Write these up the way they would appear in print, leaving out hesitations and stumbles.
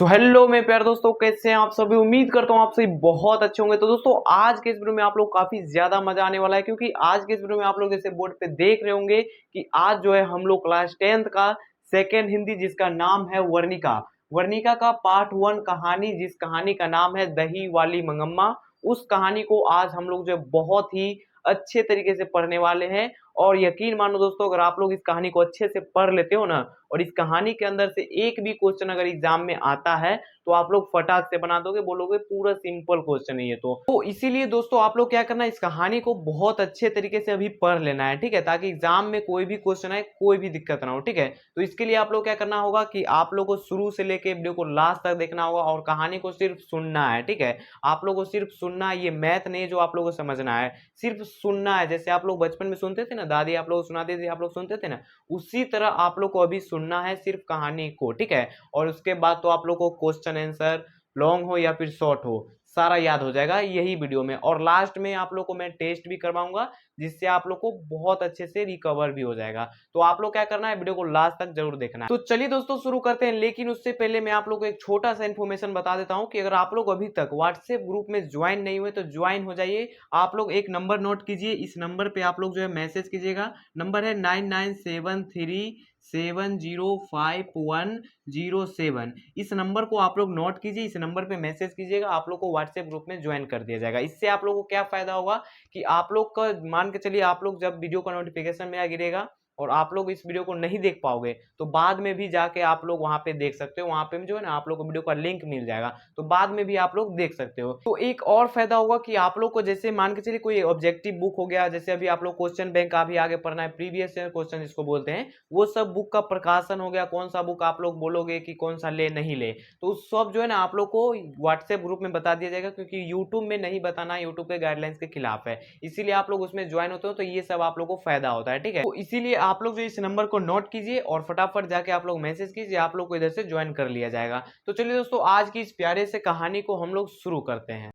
So hello मेरे प्यारे दोस्तों, कैसे हैं आप सभी। उम्मीद करता हूँ आप सभी बहुत अच्छे होंगे। तो दोस्तों आज के इस वीडियो में आप लोग काफी ज्यादा मजा आने वाला है, क्योंकि आज के इस वीडियो में आप लोग जैसे बोर्ड पे देख रहे होंगे कि आज जो है हम लोग क्लास 10th का सेकेंड हिंदी, जिसका नाम है वर्णिका वर्णिका का पार्ट 1 कहानी, जिस कहानी का नाम है दही वाली मंगम्मा, उस कहानी को आज हम लोग जो है बहुत ही अच्छे तरीके से पढ़ने वाले हैं। और यकीन मानो दोस्तों, अगर आप लोग इस कहानी को अच्छे से पढ़ लेते हो ना, और इस कहानी के अंदर से एक भी क्वेश्चन अगर एग्जाम में आता है तो आप लोग फटाक से बना दोगे, बोलोगे पूरा सिंपल क्वेश्चन है ये। तो इसीलिए दोस्तों आप लोग क्या करना है, इस कहानी को बहुत अच्छे तरीके से अभी पढ़ लेना है, ठीक है, ताकि एग्जाम में कोई भी क्वेश्चन आए कोई भी दिक्कत ना हो, ठीक है। तो इसके लिए आप लोग क्या करना होगा कि आप लोग को शुरू से लेके वीडियो को लास्ट तक देखना होगा और कहानी को सिर्फ सुनना है, ठीक है। आप लोग को सिर्फ सुनना है, ये मैथ नहीं जो आप लोग को समझना है, सिर्फ सुनना है। जैसे आप लोग बचपन में सुनते थे ना, दादी आप लोग सुनाती थी, आप लोग सुनते थे ना, उसी तरह आप लोग को अभी सुनना है सिर्फ कहानी को, ठीक है। और उसके बाद तो आप लोग को क्वेश्चन आंसर लॉन्ग हो या फिर शॉर्ट हो, सारा याद हो जाएगा यही वीडियो में। और लास्ट में आप लोग को मैं टेस्ट भी करवाऊंगा, जिससे आप लोग को बहुत अच्छे से रिकवर भी हो जाएगा। तो आप लोग क्या करना है, वीडियो को लास्ट तक जरूर देखना है। तो चलिए दोस्तों शुरू करते हैं, लेकिन उससे पहले मैं आप लोग को एक छोटा सा इन्फॉर्मेशन बता देता हूं कि अगर आप लोग अभी तक व्हाट्सएप ग्रुप में ज्वाइन नहीं हुए तो ज्वाइन हो जाइए। आप लोग एक नंबर नोट कीजिए, इस नंबर पे आप लोग जो है मैसेज कीजिएगा। नंबर है 9973705107। इस नंबर को आप लोग नोट कीजिए, इस नंबर पे मैसेज कीजिएगा, आप लोग को व्हाट्सएप ग्रुप में ज्वाइन कर दिया जाएगा। इससे आप लोग को क्या फायदा होगा कि आप लोग का, मान के चलिए आप लोग जब वीडियो का नोटिफिकेशन में गिरेगा और आप लोग इस वीडियो को नहीं देख पाओगे तो बाद में भी जाके आप लोग वहां पे देख सकते हो। वहां पे जो है ना, आप लोग को वीडियो का लिंक मिल जाएगा, तो बाद में भी आप लोग देख सकते हो। तो एक और फायदा होगा कि आप लोग को, जैसे मान के चलिए कोई ऑब्जेक्टिव बुक हो गया, जैसे अभी आप लोग क्वेश्चन बैंक का भी आगे पढ़ना है, प्रीवियस ईयर क्वेश्चन जिसको बोलते हैं, वो सब बुक का प्रकाशन हो गया। कौन सा बुक आप लोग बोलोगे कि कौन सा ले नहीं ले, तो सब जो है ना आप लोग को व्हाट्सएप ग्रुप में बता दिया जाएगा, क्योंकि यूट्यूब में नहीं बताना, यूट्यूब के गाइडलाइंस के खिलाफ है। इसीलिए आप लोग उसमें ज्वाइन होते हो, तो ये सब आप लोग को फायदा होता है, ठीक है। तो इसीलिए आप लोग जो इस नंबर को नोट कीजिए और फटाफट जाके आप लोग मैसेज कीजिए, आप लोग को इधर से ज्वाइन कर लिया जाएगा। तो चलिए दोस्तों आज की इस प्यारे से कहानी को हम लोग शुरू करते हैं।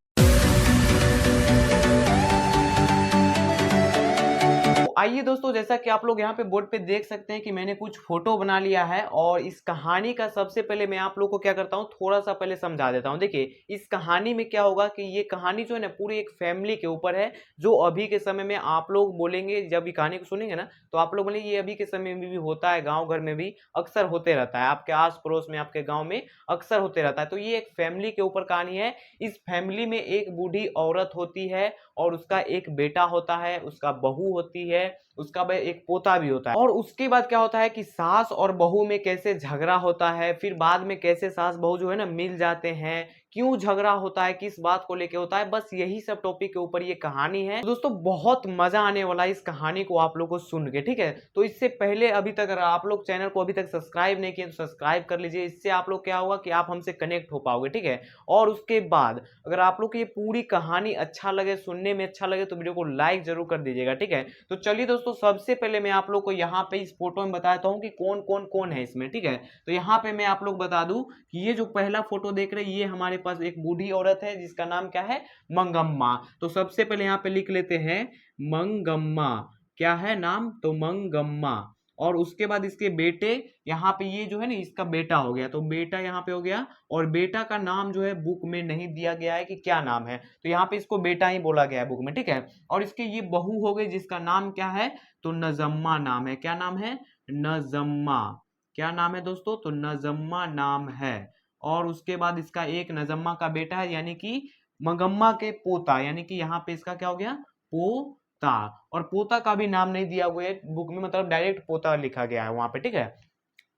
आइए दोस्तों, जैसा कि आप लोग यहाँ पे बोर्ड पे देख सकते हैं कि मैंने कुछ फोटो बना लिया है, और इस कहानी का सबसे पहले मैं आप लोग को क्या करता हूँ, थोड़ा सा पहले समझा देता हूँ। देखिए इस कहानी में क्या होगा कि ये कहानी जो है ना पूरी एक फैमिली के ऊपर है, जो अभी के समय में आप लोग बोलेंगे, जब ये कहानी को सुनेंगे ना तो आप लोग बोलेंगे ये अभी के समय में भी होता है, गाँव घर में भी अक्सर होते रहता है, आपके आस पड़ोस में, आपके गाँव में अक्सर होते रहता है। तो ये एक फैमिली के ऊपर कहानी है। इस फैमिली में एक बूढ़ी औरत होती है और उसका एक बेटा होता है, उसका बहू होती है, उसका एक पोता भी होता है। और उसके बाद क्या होता है कि सास और बहू में कैसे झगड़ा होता है, फिर बाद में कैसे सास बहू जो है ना मिल जाते हैं, क्यों झगड़ा होता है, किस बात को लेके होता है, बस यही सब टॉपिक के ऊपर ये कहानी है। दोस्तों बहुत मजा आने वाला है इस कहानी को आप लोग को सुन के, ठीक है। तो इससे पहले अभी तक अगर आप लोग चैनल को अभी तक सब्सक्राइब नहीं किए तो सब्सक्राइब कर लीजिए। इससे आप लोग क्या होगा कि आप हमसे कनेक्ट हो पाओगे, ठीक है। और उसके बाद अगर आप लोग को ये पूरी कहानी अच्छा लगे, सुनने में अच्छा लगे, तो वीडियो को लाइक जरूर कर दीजिएगा, ठीक है। तो चलिए दोस्तों सबसे पहले मैं आप लोग को यहाँ पे इस फोटो में बताता हूँ कि कौन कौन कौन है इसमें, ठीक है। तो यहाँ पे मैं आप लोग बता दूं कि ये जो पहला फोटो देख रहे हैं, ये हमारे पास एक बूढ़ी औरत है जिसका नाम क्या है, मंगम्मा। तो सबसे पहले यहाँ पे लिख लेते हैं मंगम्मा, क्या है नाम, तो मंगम्मा। और उसके बाद इसके बेटे, यहाँ पे ये जो है ना इसका बेटा हो गया, तो बेटा यहाँ पे हो गया। और बेटा का नाम जो है बुक में नहीं दिया गया है कि क्या नाम है, तो यहाँ पे इसको बेटा ही बोला गया है बुक में, ठीक है। और इसके ये बहू हो गई जिसका नाम क्या है, तो नजम्मा नाम है। क्या नाम है, नजम्मा। क्या नाम है दोस्तों, तो नजम्मा नाम है। और उसके बाद इसका एक नजम्मा का बेटा है, यानी कि मंगम्मा के पोता, यानी कि यहाँ पे इसका क्या हो गया, पोता। और पोता का भी नाम नहीं दिया हुआ है बुक में, मतलब डायरेक्ट पोता लिखा गया है वहां पे, ठीक है।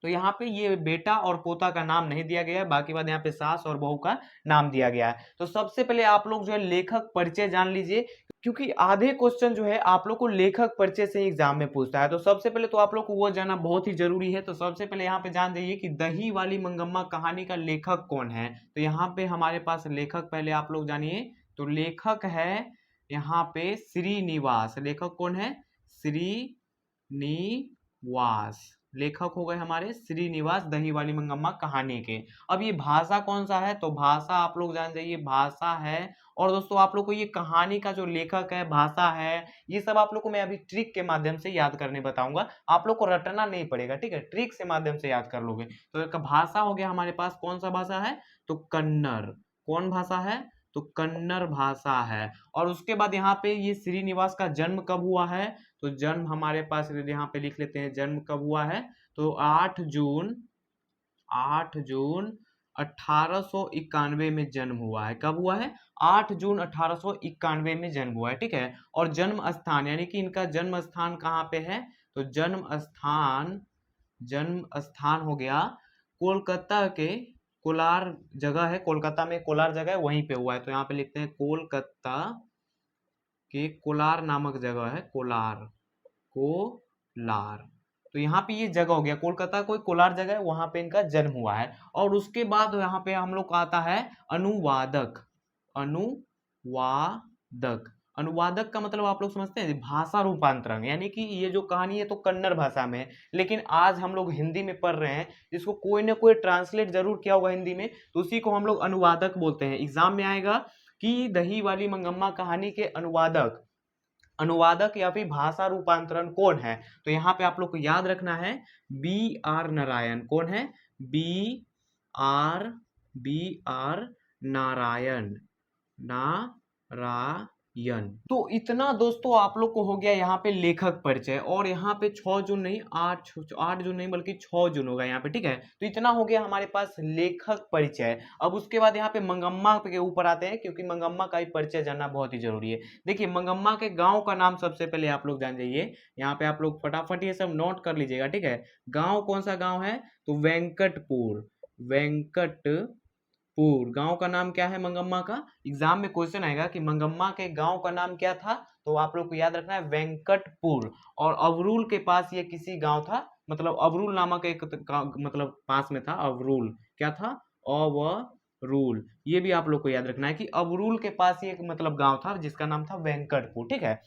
तो यहाँ पे ये बेटा और पोता का नाम नहीं दिया गया है, बाकी बात यहाँ पे सास और बहू का नाम दिया गया है। तो सबसे पहले आप लोग जो है लेखक परिचय जान लीजिए, क्योंकि आधे क्वेश्चन जो है आप लोग को लेखक परिचय से ही एग्जाम में पूछता है। तो सबसे पहले तो आप लोग को वो जानना बहुत ही जरूरी है। तो सबसे पहले यहाँ पे जान जाइए कि दही वाली मंगम्मा कहानी का लेखक कौन है। तो यहाँ पे हमारे पास लेखक, पहले आप लोग जानिए, तो लेखक है यहाँ पे श्रीनिवास। लेखक कौन है, श्रीनिवास, लेखक हो गए हमारे श्रीनिवास दही वाली मंगम्मा कहानी के। अब ये भाषा कौन सा है, तो भाषा आप लोग जान जाइए भाषा है। और दोस्तों आप लोग को ये कहानी का जो लेखक है, भाषा है, ये सब आप लोग को मैं अभी ट्रिक के माध्यम से याद करने बताऊंगा। आप लोग को रटना नहीं पड़ेगा, ठीक है, ट्रिक से माध्यम से याद कर लोगे। तो एक भाषा हो गया हमारे पास, कौन सा भाषा है, तो कन्नड़। कौन भाषा है, तो कन्नड़ भाषा है। और उसके बाद यहाँ पे ये श्रीनिवास का जन्म कब हुआ है, तो जन्म हमारे पास यहाँ पे लिख लेते हैं, जन्म कब हुआ है, तो 8 जून 1891 में जन्म हुआ है। कब हुआ है, 8 जून 1891 में जन्म हुआ है, ठीक है। और जन्म स्थान यानी कि इनका जन्म स्थान कहाँ पे है, तो जन्म स्थान हो गया कोलकाता के कोलार जगह है, कोलकाता में कोलार जगह है, वहीं पे हुआ है। तो यहाँ पे लिखते हैं कोलकाता के कोलार नामक जगह है, कोलार। तो यहाँ पे ये जगह हो गया, कोलकाता कोई कोलार जगह है, वहां पे इनका जन्म हुआ है। और उसके बाद यहाँ पे हम लोग का आता है अनुवादक। अनुवादक, अनुवादक का मतलब आप लोग समझते हैं, भाषा रूपांतरण। यानी कि ये जो कहानी है तो कन्नड़ भाषा में है, लेकिन आज हम लोग हिंदी में पढ़ रहे हैं, जिसको कोई ना कोई ट्रांसलेट जरूर किया होगा हिंदी में, तो उसी को हम लोग अनुवादक बोलते हैं। एग्जाम में आएगा कि दही वाली मंगम्मा कहानी के अनुवादक, अनुवादक या फिर भाषा रूपांतरण कौन है, तो यहाँ पे आप लोग को याद रखना है B.R. नारायण। कौन है, R B R Narayan, Narayan. तो इतना दोस्तों आप लोग को हो गया यहाँ पे लेखक परिचय। और यहाँ पे 6 जून नहीं, 8 जून नहीं बल्कि 6 जून होगा यहाँ पे, ठीक है। तो इतना हो गया हमारे पास लेखक परिचय। अब उसके बाद यहाँ पे मंगम्मा के ऊपर आते हैं, क्योंकि मंगम्मा का ही परिचय जानना बहुत ही जरूरी है। देखिए मंगम्मा के गांव का नाम सबसे पहले आप लोग जान जाइए, यहाँ पे आप लोग फटाफट ये सब नोट कर लीजिएगा, ठीक है। गाँव कौन सा गाँव है, तो वेंकटपुर। गांव का नाम क्या है मंगम्मा का, एग्जाम में क्वेश्चन आएगा कि मंगम्मा के गांव का नाम क्या था, तो आप लोग को याद रखना है वेंकटपुर। और अवरूल के पास ये किसी गांव था, मतलब अवरूल नामक एक मतलब पास में था, अवरूल क्या था, अवरूल। ये भी आप लोग को याद रखना है कि अवरूल के पास ये एक मतलब गांव था जिसका नाम था वेंकटपुर, ठीक है।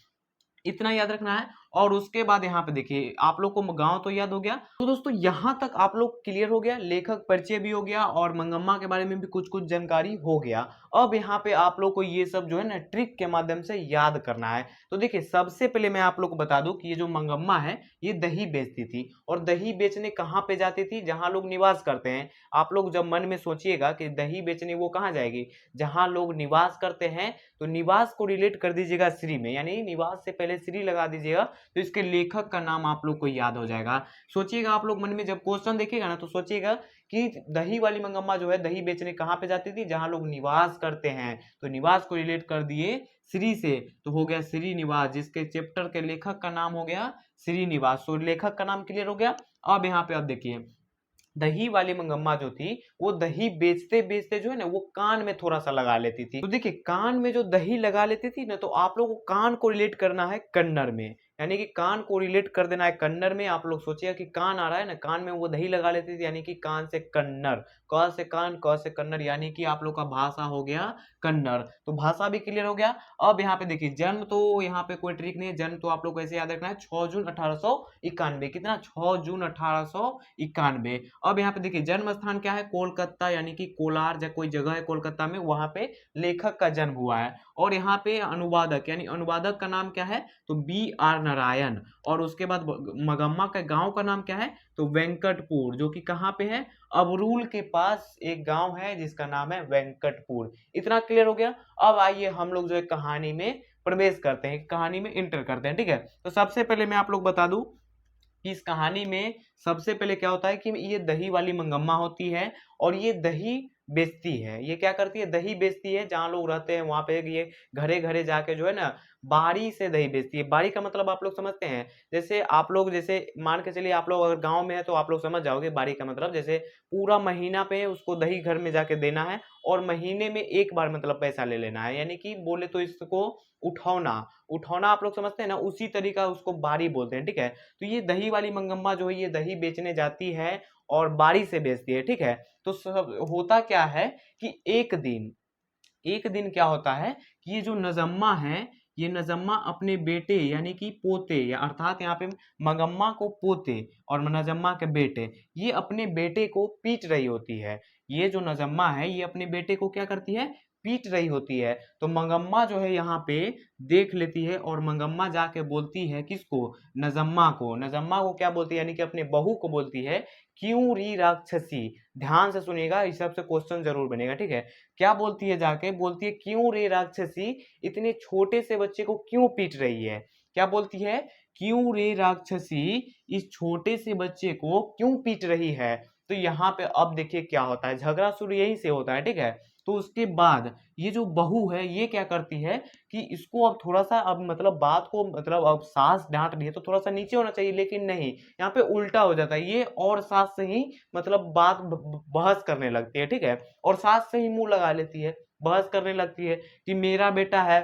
इतना याद रखना है। और उसके बाद यहाँ पे देखिए आप लोग को गांव तो याद हो गया। तो दोस्तों यहाँ तक आप लोग क्लियर हो गया, लेखक परिचय भी हो गया और मंगम्मा के बारे में भी कुछ कुछ जानकारी हो गया। अब यहाँ पे आप लोग को ये सब जो है ना ट्रिक के माध्यम से याद करना है। तो देखिए सबसे पहले मैं आप लोग को बता दूं कि ये जो मंगम्मा है ये दही बेचती थी, और दही बेचने कहाँ पे जाती थी, जहाँ लोग निवास करते हैं। आप लोग जब मन में सोचिएगा कि दही बेचने वो कहाँ जाएगी, जहाँ लोग निवास करते हैं, तो निवास को रिलेट कर दीजिएगा श्री में, यानी निवास से पहले श्री लगा दीजिएगा, तो इसके लेखक का नाम आप लोग को याद हो जाएगा। सोचिएगा आप लोग मन में, जब क्वेश्चन देखिएगा ना तो सोचिएगा कि दही वाली मंगम्मा जो है दही बेचने कहाँ पे जाती थी, जहाँ लोग निवास करते हैं, तो निवास को रिलेट कर दिए श्री से, तो हो गया श्रीनिवास, जिसके चैप्टर के लेखक का नाम हो गया श्रीनिवास। तो लेखक का नाम क्लियर हो गया। अब यहाँ पे अब देखिए दही वाली मंगम्मा जो थी वो दही बेचते बेचते जो है ना वो कान में थोड़ा सा लगा लेती थी। तो देखिए कान में जो दही लगा लेती थी ना, तो आप लोग को कान को रिलेट करना है कन्नड़ में, यानी कि कान को रिलेट कर देना है कन्नड़ में। आप लोग सोचिए कि कान आ रहा है ना, कान में वो दही लगा लेती थी, यानी कि कान से कन्नड़, क से कान, क से कन्नड़, यानी कि आप लोग का भाषा हो गया कन्नड़। तो भाषा भी क्लियर हो गया। अब यहाँ पे देखिए जन्म, तो यहाँ पे कोई ट्रिक नहीं है, जन्म तो आप लोग को ऐसे याद रखना है 6 जून 1891। कितना, 6 जून 1891। अब यहाँ पे देखिए जन्म स्थान क्या है, कोलकाता, यानी कि कोलार कोई जगह है कोलकाता में, वहां पे लेखक का जन्म हुआ है। और यहाँ पे अनुवादक, यानी अनुवादक का नाम क्या है, तो B.R. नारायण। और उसके बाद मंगम्मा के गांव का नाम क्या है, तो वेंकटपुर, जो कि कहाँ पे है, अबरूल के पास एक गांव है जिसका नाम है वेंकटपुर। इतना क्लियर हो गया। अब आइए हम लोग जो है कहानी में प्रवेश करते हैं, कहानी में एंटर करते हैं, ठीक है। तो सबसे पहले मैं आप लोग बता दूं कि इस कहानी में सबसे पहले क्या होता है कि ये दही वाली मंगम्मा होती है, और ये दही बेचती है। ये क्या करती है, दही बेचती है, जहाँ लोग रहते हैं वहां पे ये घरे घरे जाके जो है ना बारी से दही बेचती है। बारी का मतलब आप लोग समझते हैं, जैसे आप लोग, जैसे मान के चलिए आप लोग अगर गांव में है तो आप लोग समझ जाओगे बारी का मतलब, जैसे पूरा महीना पे उसको दही घर में जाके देना है, और महीने में एक बार मतलब पैसा ले लेना है, यानी कि बोले तो इसको उठौना, उठौना आप लोग समझते हैं ना, उसी तरीका उसको बारी बोलते हैं, ठीक है। तो ये दही वाली मंगम्मा जो है ये दही बेचने जाती है और बारी से बेचती है, ठीक है। तो सब होता क्या है कि एक दिन क्या होता है कि ये जो नजम्मा है ये नजम्मा अपने बेटे यानी कि पोते या अर्थात यहाँ पे मंगम्मा को पोते और नजम्मा के बेटे, ये अपने बेटे को पीट रही होती है। ये जो नजम्मा है ये अपने बेटे को क्या करती है, पीट रही होती है। तो मंगम्मा जो है यहाँ पे देख लेती है और मंगम्मा जाके बोलती है किसको, नजम्मा को। नजम्मा को क्या बोलती है, यानी कि अपने बहू को बोलती है, क्यों री राक्षसी। ध्यान से सुनिएगा, इस हिसाब से क्वेश्चन जरूर बनेगा, ठीक है। क्या बोलती है, जाके बोलती है, क्यों रे राक्षसी, इतने छोटे से बच्चे को क्यों पीट रही है। क्या बोलती है, क्यों रे राक्षसी, इस छोटे से बच्चे को क्यों पीट रही है। तो यहाँ पे अब देखिए क्या होता है, झगड़ा शुरू यहीं से होता है, ठीक है। तो उसके बाद ये जो बहू है ये क्या करती है कि इसको अब थोड़ा सा, अब मतलब बात को, मतलब अब सास डांट रही है तो थोड़ा सा नीचे होना चाहिए, लेकिन नहीं, यहाँ पे उल्टा हो जाता है। ये और सास से ही मतलब बात बहस करने लगती है, ठीक है। और सास से ही मुंह लगा लेती है, बहस करने लगती है कि मेरा बेटा है,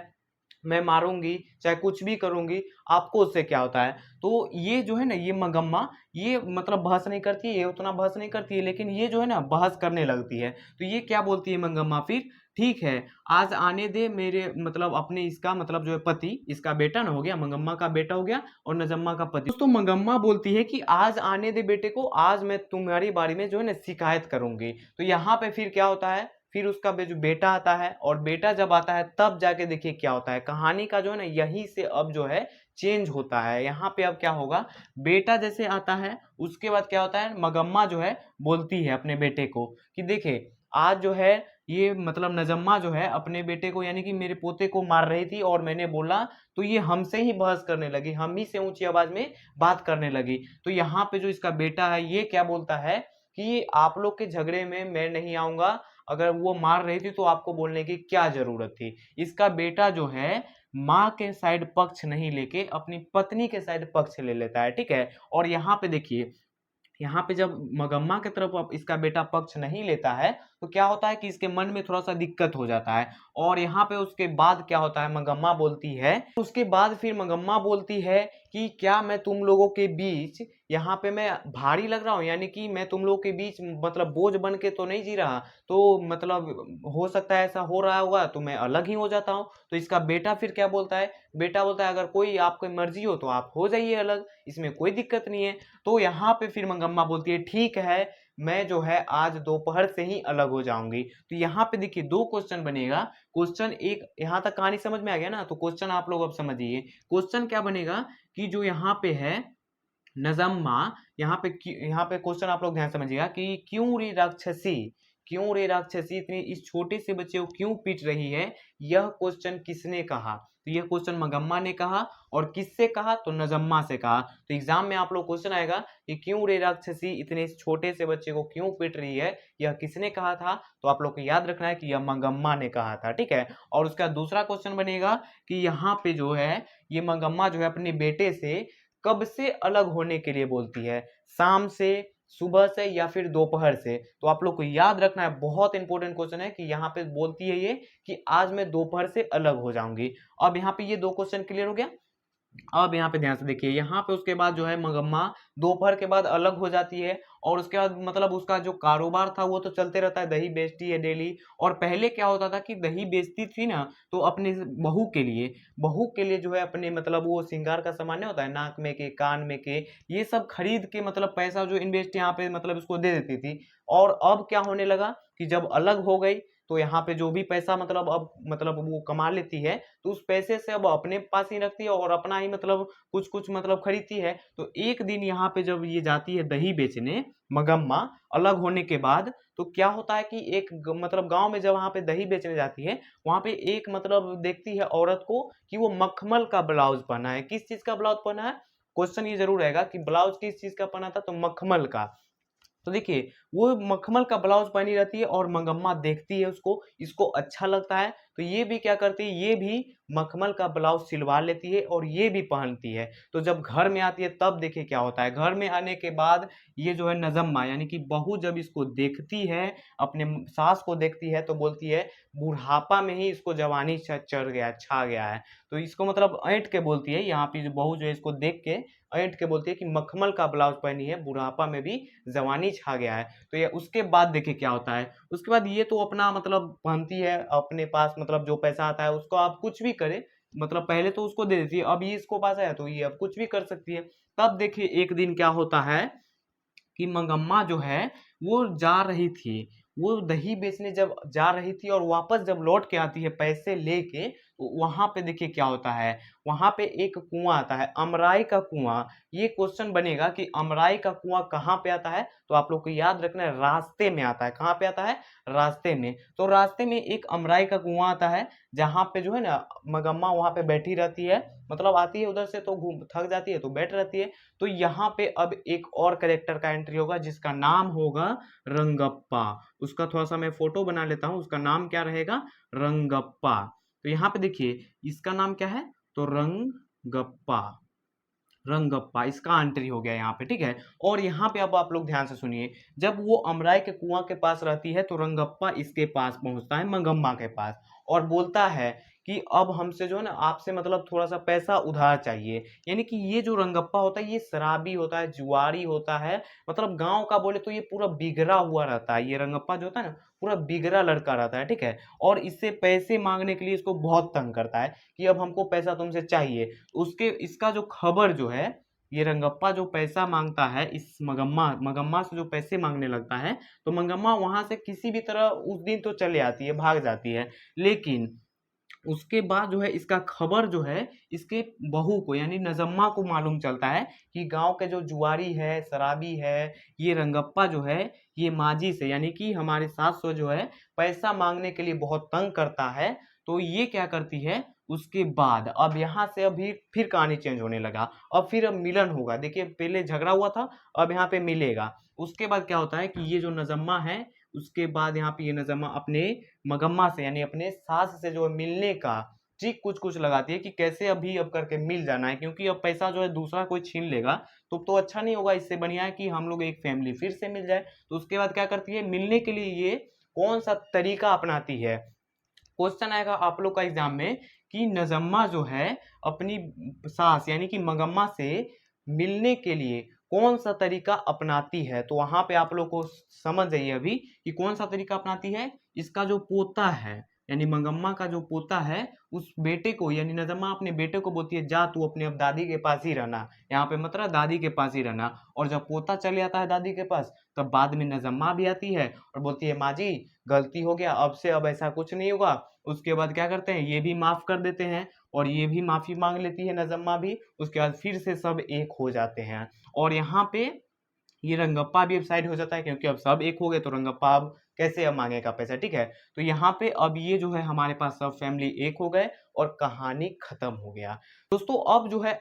मैं मारूंगी, चाहे कुछ भी करूंगी, आपको उससे क्या होता है। तो ये जो है ना, ये मगम्मा, ये मतलब बहस नहीं करती है, ये उतना बहस नहीं करती है, लेकिन ये जो है ना बहस करने लगती है। तो ये क्या बोलती है मंगम्मा फिर, ठीक है, आज आने दे मेरे मतलब अपने, इसका मतलब जो है पति, इसका बेटा ना हो गया, मंगम्मा का बेटा हो गया और नजम्मा का पति। दोस्तों मंगम्मा बोलती है कि आज आने दे बेटे को, आज मैं तुम्हारी बारे में जो है ना शिकायत करूंगी। तो यहाँ पे फिर क्या होता है, फिर उसका जो बेटा आता है, और बेटा जब आता है तब जाके देखिए क्या होता है। कहानी का जो है ना यहीं से अब जो है चेंज होता है। यहाँ पे अब क्या होगा, बेटा जैसे आता है उसके बाद क्या होता है, मगम्मा जो है बोलती है अपने बेटे को कि देखे, आज जो है ये मतलब नजम्मा जो है अपने बेटे को यानी कि मेरे पोते को मार रही थी, और मैंने बोला तो ये हमसे ही बहस करने लगी, हम ही से ऊंची आवाज में बात करने लगी। तो यहाँ पे जो इसका बेटा है ये क्या बोलता है कि आप लोग के झगड़े में मैं नहीं आऊंगा, अगर वो मार रही थी तो आपको बोलने की क्या जरूरत थी। इसका बेटा जो है माँ के साइड पक्ष नहीं लेके अपनी पत्नी के साइड पक्ष ले लेता है, ठीक है। और यहाँ पे देखिए, यहाँ पे जब मगम्मा की तरफ अब इसका बेटा पक्ष नहीं लेता है तो क्या होता है कि इसके मन में थोड़ा सा दिक्कत हो जाता है। और यहाँ पे उसके बाद क्या होता है, मगम्मा बोलती है, उसके बाद फिर मगम्मा बोलती है कि क्या मैं तुम लोगों के बीच यहाँ पे मैं भारी लग रहा हूँ, यानी कि मैं तुम लोगों के बीच मतलब बोझ बन के तो नहीं जी रहा, तो मतलब हो सकता है ऐसा हो रहा होगा तो मैं अलग ही हो जाता हूँ। तो इसका बेटा फिर क्या बोलता है, बेटा बोलता है अगर कोई आपकी मर्जी हो तो आप हो जाइए अलग, इसमें कोई दिक्कत नहीं है। तो यहाँ पे फिर मंगम्मा बोलती है ठीक है, मैं जो है आज दोपहर से ही अलग हो जाऊंगी। तो यहाँ पे देखिए दो क्वेश्चन बनेगा। क्वेश्चन एक, यहाँ तक कहानी समझ में आ गया ना, तो क्वेश्चन आप लोग अब समझिए। क्वेश्चन क्या बनेगा कि जो यहाँ पे है नजम्मा, यहाँ पे क्वेश्चन आप लोग ध्यान समझिएगा कि क्यों रे राक्षसी, क्यों रे राक्षसी इतनी इस छोटे से बच्चे को क्यों पीट रही है, यह क्वेश्चन किसने कहा। तो यह क्वेश्चन मगम्मा ने कहा, और किससे कहा, तो नजम्मा से कहा। तो एग्जाम में आप लोग क्वेश्चन आएगा कि क्यों रे राक्षसी इतने इस छोटे से बच्चे को क्यों पीट रही है, यह किसने कहा था। तो आप लोग को याद रखना है कि यह मंगम्मा ने कहा था, ठीक है। और उसका दूसरा क्वेश्चन बनेगा कि यहाँ पे जो है ये मंगम्मा जो है अपने बेटे से कब से अलग होने के लिए बोलती है, शाम से, सुबह से, या फिर दोपहर से। तो आप लोग को याद रखना है, बहुत इंपॉर्टेंट क्वेश्चन है कि यहाँ पे बोलती है ये कि आज मैं दोपहर से अलग हो जाऊंगी। अब यहाँ पे ये दो क्वेश्चन क्लियर हो गया। अब यहाँ पे ध्यान से देखिए, यहाँ पे उसके बाद जो है मगम्मा दोपहर के बाद अलग हो जाती है, और उसके बाद मतलब उसका जो कारोबार था वो तो चलते रहता है, दही बेचती है डेली। और पहले क्या होता था कि दही बेचती थी ना तो अपने बहू के लिए, बहू के लिए जो है अपने मतलब वो श्रृंगार का सामान नहीं होता है, नाक में के, कान में के, ये सब खरीद के मतलब पैसा जो इन्वेस्ट यहाँ पे मतलब इसको दे देती थी। और अब क्या होने लगा कि जब अलग हो गई तो यहाँ पे जो भी पैसा मतलब अब मतलब वो कमा लेती है, तो उस पैसे से अब अपने पास ही रखती है और अपना ही मतलब कुछ कुछ मतलब खरीदती है। तो एक दिन यहाँ पे जब ये जाती है दही बेचने, मगम्मा, अलग होने के बाद, तो क्या होता है कि एक मतलब गांव में जब वहां पे दही बेचने जाती है, वहां पे एक मतलब देखती है औरत को कि वो मखमल का ब्लाउज पहना है। किस चीज का ब्लाउज पहना है, क्वेश्चन ये जरूर रहेगा कि ब्लाउज किस चीज का पहना था, तो मखमल का। तो देखिए वो मखमल का ब्लाउज पहनी रहती है, और मंगम्मा देखती है उसको, इसको अच्छा लगता है, तो ये भी क्या करती है, ये भी मखमल का ब्लाउज सिलवा लेती है और ये भी पहनती है। तो जब घर में आती है तब देखिए क्या होता है, घर में आने के बाद ये जो है नजम्मा यानी कि बहू जब इसको देखती है, अपने सास को देखती है, तो बोलती है बुढ़ापा में ही इसको जवानी चढ़ गया, छा गया है। तो इसको मतलब ऐंठ के बोलती है, यहाँ पे जो बहू जो है इसको देख के ऐंठ के बोलती है कि मखमल का ब्लाउज पहनी है, बुढ़ापा में भी जवानी छा गया है। तो ये उसके बाद देखिए क्या होता है, उसके बाद ये तो अपना मतलब पहनती है, अपने पास मतलब जो पैसा आता है उसको आप कुछ भी करे, मतलब पहले तो उसको दे देती है, अब ये इसको पास आया तो ये अब कुछ भी कर सकती है। तब देखिए एक दिन क्या होता है कि मंगम्मा जो है वो जा रही थी, वो दही बेचने जब जा रही थी और वापस जब लौट के आती है पैसे लेके, तो वहां पे देखिए क्या होता है, वहां पे एक कुआं आता है, अमराई का कुआं। ये क्वेश्चन बनेगा कि अमराई का कुआं कहाँ पे आता है, तो आप लोग को याद रखना है रास्ते में आता है। कहाँ पे आता है? रास्ते में। तो रास्ते में एक अमराई का कुआं आता है, जहां पे जो है ना मगम्मा वहां पे बैठी रहती है, मतलब आती है उधर से तो घूम थक जाती है तो बैठ रहती है। तो यहाँ पे अब एक और कैरेक्टर का एंट्री होगा जिसका नाम होगा रंगप्पा। उसका थोड़ा सा मैं फोटो बना लेता हूँ, उसका नाम क्या रहेगा? रंगप्पा। तो यहाँ पे देखिए इसका नाम क्या है, तो रंगप्पा। रंगप्पा इसका एंट्री हो गया यहाँ पे, ठीक है। और यहाँ पे अब आप लोग ध्यान से सुनिए, जब वो अमराई के कुआं के पास रहती है तो रंगप्पा इसके पास पहुंचता है, मंगम्मा के पास, और बोलता है कि अब हमसे जो है ना आपसे मतलब थोड़ा सा पैसा उधार चाहिए। यानी कि ये जो रंगप्पा होता है ये शराबी होता है, जुआरी होता है, मतलब गांव का बोले तो ये पूरा बिगड़ा हुआ रहता है। ये रंगप्पा जो होता है ना पूरा बिगड़ा लड़का रहता है, ठीक है। और इससे पैसे मांगने के लिए इसको बहुत तंग करता है कि अब हमको पैसा तुमसे चाहिए। उसके इसका जो खबर जो है, ये रंगप्पा जो पैसा मांगता है इस मगम्मा मगम्मा से जो पैसे मांगने लगता है, तो मंगम्मा वहां से किसी भी तरह उस दिन तो चले आती है, भाग जाती है। लेकिन उसके बाद जो है इसका खबर जो है इसके बहू को यानी नजम्मा को मालूम चलता है कि गांव के जो जुआरी है, शराबी है, ये रंगप्पा जो है ये माजी से यानी कि हमारे सास से जो है पैसा मांगने के लिए बहुत तंग करता है। तो ये क्या करती है, उसके बाद अब यहाँ से अभी फिर कहानी चेंज होने लगा। अब मिलन होगा, देखिए पहले झगड़ा हुआ था, अब यहाँ पे मिलेगा। उसके बाद क्या होता है कि ये जो नजम्मा है, उसके बाद यहाँ पे ये नजम्मा अपने मगम्मा से यानी अपने सास से जो है मिलने का ट्रिक कुछ कुछ लगाती है कि कैसे अभी अब करके मिल जाना है, क्योंकि अब पैसा जो है दूसरा कोई छीन लेगा तो अच्छा नहीं होगा। इससे बढ़िया है कि हम लोग एक फैमिली फिर से मिल जाए। तो उसके बाद क्या करती है, मिलने के लिए ये कौन सा तरीका अपनाती है। क्वेश्चन आएगा आप लोग का एग्जाम में कि नजम्मा जो है अपनी सास यानी कि मगम्मा से मिलने के लिए कौन सा तरीका अपनाती है। तो वहां पे आप लोग को समझ जाइए अभी कि कौन सा तरीका अपनाती है। इसका जो पोता है यानी मंगम्मा का जो पोता है उस बेटे को यानी नजम्मा अपने बेटे को बोलती है जा तू अपने अब दादी के पास ही रहना, यहाँ पे मतलब दादी के पास ही रहना। और जब पोता चले आता है दादी के पास तब बाद में नजम्मा भी आती है और बोलती है माँ जी गलती हो गया, अब से अब ऐसा कुछ नहीं होगा। उसके बाद क्या करते हैं, ये भी माफ कर देते हैं और ये भी माफी मांग लेती है नजम्मा भी। उसके बाद फिर से सब एक हो जाते हैं और यहाँ पे ये रंगप्पा भी अब साइड हो जाता है, क्योंकि अब सब एक हो गए तो रंगप्पा अब कैसे अब मांगेगा पैसा, ठीक है। तो यहाँ पे अब ये जो है हमारे पास सब फैमिली एक हो गए और कहानी खत्म हो गया। दोस्तों अब जो है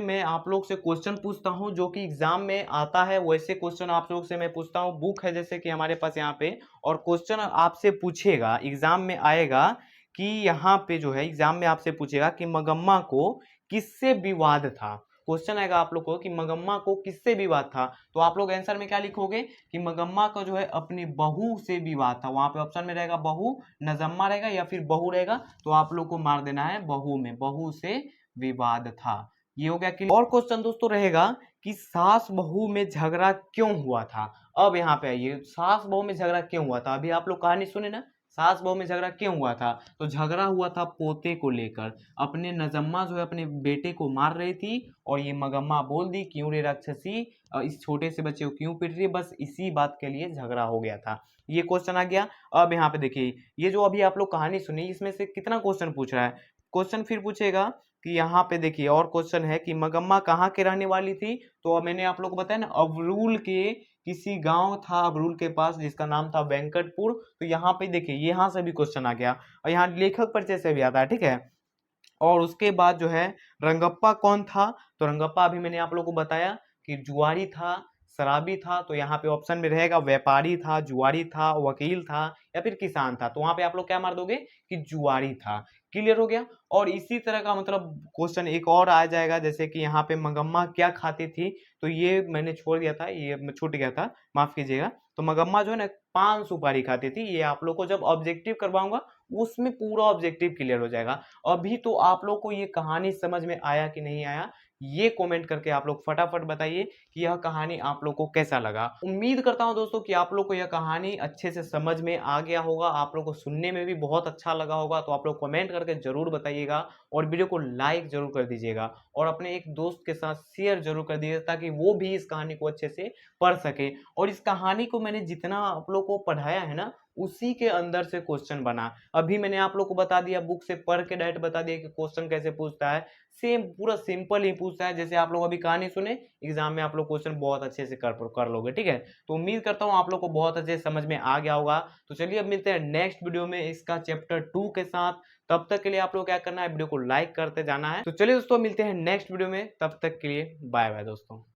मैं आप लोग से क्वेश्चन पूछता हूँ जो कि एग्जाम में आता है, वैसे क्वेश्चन आप लोग से मैं पूछता हूँ। बुक है जैसे कि हमारे पास यहाँ पे, और क्वेश्चन आपसे पूछेगा एग्जाम में आएगा कि यहाँ पे जो है एग्जाम में आपसे पूछेगा कि मगम्मा को किससे विवाद था। क्वेश्चन आएगा आप लोग को कि मगम्मा को किससे विवाद था, तो आप लोग आंसर में क्या लिखोगे कि मगम्मा को जो है अपनी बहू से विवाद था। वहां पे ऑप्शन में रहेगा बहू, नजम्मा रहेगा या फिर बहू रहेगा, तो आप लोग को मार देना है बहू में, बहू से विवाद था। ये हो गया कि और क्वेश्चन दोस्तों रहेगा कि सास बहू में झगड़ा क्यों हुआ था। अब यहाँ पे आइए, सास बहू में झगड़ा क्यों हुआ था, अभी आप लोग कहानी सुने ना, सास बहू में झगड़ा क्यों हुआ था। तो झगड़ा हुआ था पोते को लेकर, अपने नजम्मा जो है अपने बेटे को मार रही थी और ये मगम्मा बोल दी क्यों रे राक्षसी, इस छोटे से बच्चे को क्यों पीट रही है, बस इसी बात के लिए झगड़ा हो गया था। ये क्वेश्चन आ गया। अब यहाँ पे देखिए ये जो अभी आप लोग कहानी सुनी इसमें से कितना क्वेश्चन पूछ रहा है। क्वेश्चन फिर पूछेगा कि यहाँ पे देखिए और क्वेश्चन है कि मगम्मा कहाँ के रहने वाली थी। तो मैंने आप लोग को बताया ना अबरूल के किसी गांव था अबरूल के पास जिसका नाम था वेंकटपुर। तो यहाँ पे देखिए यहाँ से भी क्वेश्चन आ गया और यहाँ लेखक परिचय से भी आता है, ठीक है। और उसके बाद जो है रंगप्पा कौन था, तो रंगप्पा अभी मैंने आप लोग को बताया कि जुआरी था, शराबी था। तो यहाँ पे ऑप्शन में रहेगा व्यापारी था, जुआरी था, वकील था या फिर किसान था। तो वहां पे आप लोग क्या मार दोगे कि जुआरी था। क्लियर हो गया। और इसी तरह का मतलब क्वेश्चन एक और आ जाएगा जैसे कि यहाँ पे मगम्मा क्या खाती थी। तो ये मैंने छोड़ दिया था, ये छूट गया था, माफ कीजिएगा। तो मगम्मा जो है ना पान सुपारी खाती थी। ये आप लोग को जब ऑब्जेक्टिव करवाऊंगा उसमें पूरा ऑब्जेक्टिव क्लियर हो जाएगा। अभी तो आप लोग को ये कहानी समझ में आया कि नहीं आया ये कमेंट करके आप लोग फटाफट बताइए कि यह कहानी आप लोग को कैसा लगा। उम्मीद करता हूँ दोस्तों कि आप लोग को यह कहानी अच्छे से समझ में आ गया होगा, आप लोग को सुनने में भी बहुत अच्छा लगा होगा। तो आप लोग कमेंट करके ज़रूर बताइएगा और वीडियो को लाइक ज़रूर कर दीजिएगा और अपने एक दोस्त के साथ शेयर ज़रूर कर दीजिएगा ताकि वो भी इस कहानी को अच्छे से पढ़ सके। और इस कहानी को मैंने जितना आप लोग को पढ़ाया है ना, उसी के अंदर से क्वेश्चन बना। अभी मैंने आप लोग को बता दिया, बुक से पढ़ के डायरेक्ट बता दिया कि क्वेश्चन कैसे पूछता है। सेम पूरा सिंपल ही पूछता है, जैसे आप लोग अभी कहानी सुने, एग्जाम में आप लोग क्वेश्चन बहुत अच्छे से कर लोगे, ठीक है। तो उम्मीद करता हूँ आप लोग को बहुत अच्छे से समझ में आ गया होगा। तो चलिए अब मिलते हैं नेक्स्ट वीडियो में इसका चैप्टर 2 के साथ। तब तक के लिए आप लोग क्या करना है, वीडियो को लाइक करते जाना है। तो चलिए दोस्तों मिलते हैं नेक्स्ट वीडियो में, तब तक के लिए बाय बाय दोस्तों।